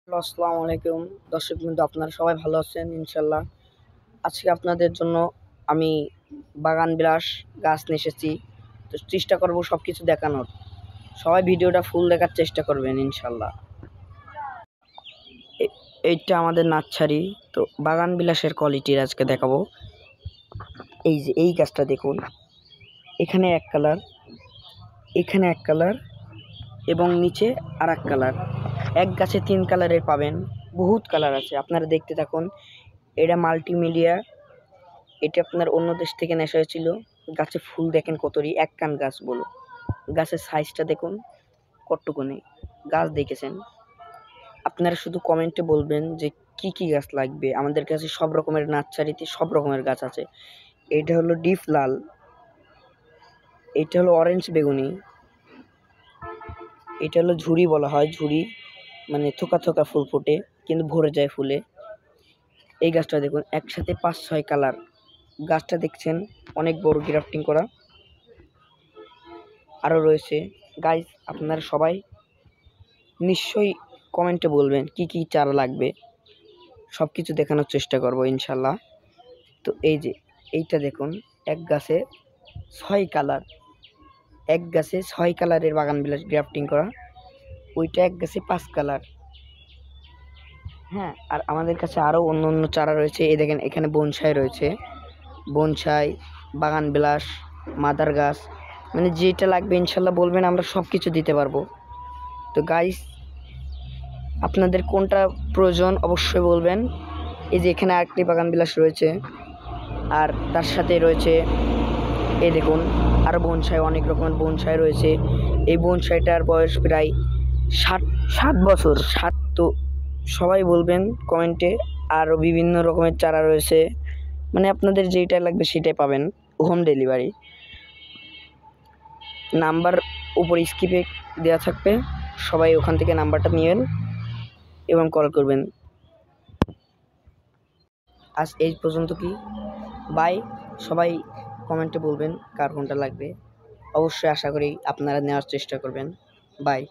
Hello, আসসালামু আলাইকুম দর্শক বিন্দু, আপনারা সবাই ভালো আছেন ইনশাল্লাহ। আজকে আপনাদের জন্য আমি বাগান বিলাস গাছ নিয়ে এসেছি। তো চেষ্টা করব সব কিছু দেখানোর। সবাই ভিডিওটা ফুল দেখার চেষ্টা করবেন ইনশাল্লাহ। এইটা আমাদের নার্সারি। তো বাগান বিলাসের কোয়ালিটির আজকে দেখাবো। এই যে এই গাছটা দেখুন, এখানে এক কালার, এখানে এক কালার এবং নিচে আর এক কালার। এক গাছে 3 কালারের পাবেন, বহুত কালার আছে, আপনারা দেখতে থাকুন। এটা মাল্টিমিডিয়া, এটা আপনার অন্য দেশ থেকে নেশা হয়েছিল। গাছে ফুল দেখেন কতরি, এক কান গাছ বলো। গাছের সাইজটা দেখুন কতটুকুনি। গাছ দেখেছেন, আপনারা শুধু কমেন্টে বলবেন যে কি কি গাছ লাগবে। আমাদের কাছে সব রকমের নার্সারিতে সব রকমের গাছ আছে। এটা হলো ডিপ লাল, এটা হলো অরেঞ্জ বেগুনি, এটা হলো ঝুরি বলা হয়। ঝুরি মানে থোকা থোকা ফুল ফোটে কিন্তু ভরে যায় ফুলে। এই গাছটা দেখুন, একসাথে 5-6 কালার। গাছটা দেখছেন অনেক বড়, গ্রাফটিং করা। আরও রয়েছে। গাইজ, আপনারা সবাই নিশ্চয়ই কমেন্টে বলবেন কি কি চারা লাগবে, সব কিছু দেখানোর চেষ্টা করব ইনশাল্লাহ। তো এই যে এইটা দেখুন, এক গাছে 6 কালার, এক গাছে 6 কালারের বাগান বিলাস গ্রাফটিং করা। ওইটা এক গাছে 5 কালার। হ্যাঁ, আর আমাদের কাছে আরও অন্য অন্য চারা রয়েছে। এই দেখেন, এখানে বনসাই রয়েছে, বনসাই, বাগান বিলাস, মাদার গাছ, মানে যেটা লাগবে ইনশাল্লাহ বলবেন, আমরা সব কিছু দিতে পারবো। তো গাইস, আপনাদের কোনটা প্রয়োজন অবশ্যই বলবেন। এই যে এখানে আরেকটি বাগান বিলাস রয়েছে, আর তার সাথে রয়েছে এই দেখুন আরও বনসাই, অনেক রকমের বনসাই রয়েছে। এই বনসাইটার বয়স প্রায় 7 বছর। তো সবাই বলবেন কমেন্টে। আরও বিভিন্ন রকমের চারা রয়েছে, মানে আপনাদের যেটা লাগবে সেটাই পাবেন, হোম ডেলিভারি। নাম্বার উপর স্ক্রিপে দেওয়া থাকবে, সবাই ওখান থেকে নাম্বারটা নেবেন এবং কল করবেন। আজ এই পর্যন্ত কি, বাই। সবাই কমেন্টে বলবেন কার কোনটা লাগবে। অবশ্যই আশা করি আপনারা নেওয়ার চেষ্টা করবেন। বাই।